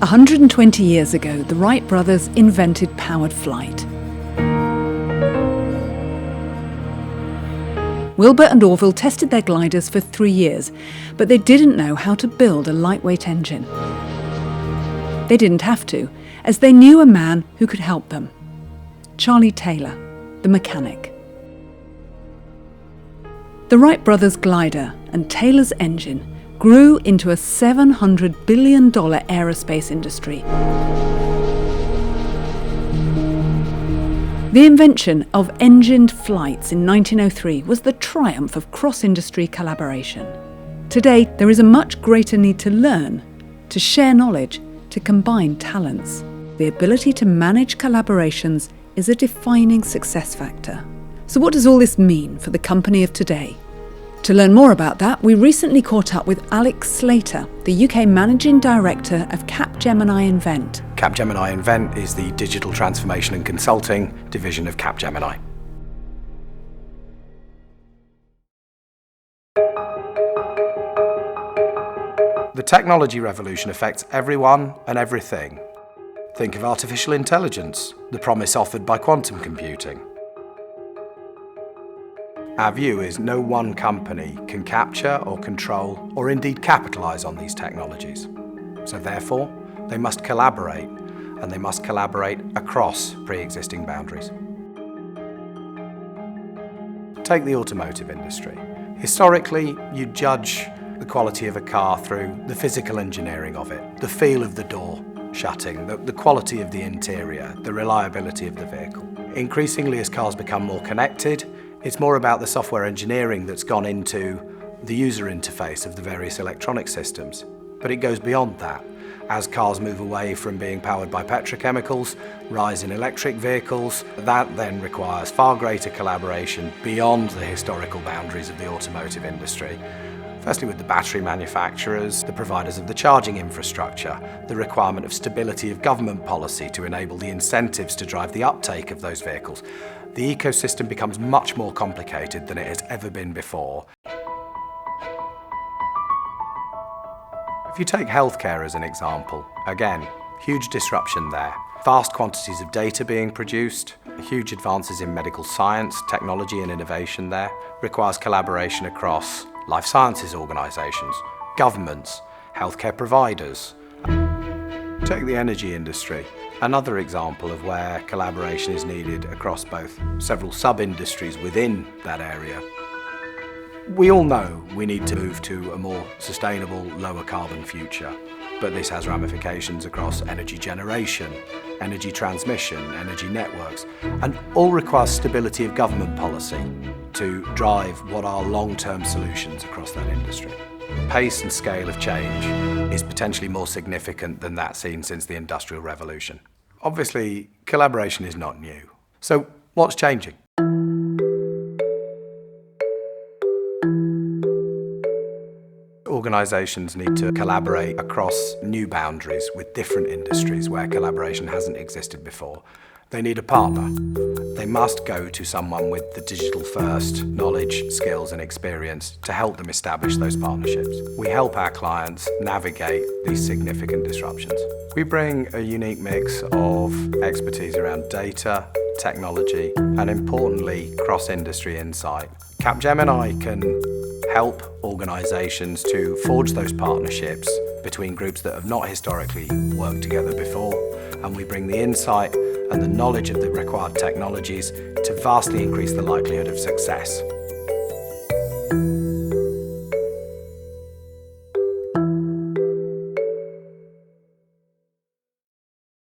120 years ago, the Wright brothers invented powered flight. Wilbur and Orville tested their gliders for 3 years, but they didn't know how to build a lightweight engine. They didn't have to, as they knew a man who could help them. Charlie Taylor, the mechanic. The Wright brothers' glider and Taylor's engine grew into a $700 billion aerospace industry. The invention of engined flights in 1903 was the triumph of cross-industry collaboration. Today, there is a much greater need to learn, to share knowledge, to combine talents. The ability to manage collaborations is a defining success factor. So what does all this mean for the company of today? To learn more about that, we recently caught up with Alex Slater, the UK Managing Director of Capgemini Invent. Capgemini Invent is the digital transformation and consulting division of Capgemini. The technology revolution affects everyone and everything. Think of artificial intelligence, the promise offered by quantum computing. Our view is no one company can capture or control or indeed capitalise on these technologies. So therefore, they must collaborate, and they must collaborate across pre-existing boundaries. Take the automotive industry. Historically, you judge the quality of a car through the physical engineering of it, the feel of the door shutting, the quality of the interior, the reliability of the vehicle. Increasingly, as cars become more connected, it's more about the software engineering that's gone into the user interface of the various electronic systems. But it goes beyond that. As cars move away from being powered by petrochemicals, rise in electric vehicles, that then requires far greater collaboration beyond the historical boundaries of the automotive industry. Firstly, with the battery manufacturers, the providers of the charging infrastructure, the requirement of stability of government policy to enable the incentives to drive the uptake of those vehicles. The ecosystem becomes much more complicated than it has ever been before. If you take healthcare as an example, again, huge disruption there. Vast quantities of data being produced, huge advances in medical science, technology and innovation there, requires collaboration across life sciences organisations, governments, healthcare providers. Take the energy industry, another example of where collaboration is needed across both several sub-industries within that area. We all know we need to move to a more sustainable, lower carbon future, but this has ramifications across energy generation, energy transmission, energy networks, and all requires stability of government policy to drive what are long-term solutions across that industry. The pace and scale of change is potentially more significant than that seen since the Industrial Revolution. Obviously, collaboration is not new. So what's changing? Organisations need to collaborate across new boundaries with different industries where collaboration hasn't existed before. They need a partner. They must go to someone with the digital-first knowledge, skills and experience to help them establish those partnerships. We help our clients navigate these significant disruptions. We bring a unique mix of expertise around data, technology and importantly, cross-industry insight. Capgemini can help organisations to forge those partnerships between groups that have not historically worked together before, and we bring the insight and the knowledge of the required technologies to vastly increase the likelihood of success.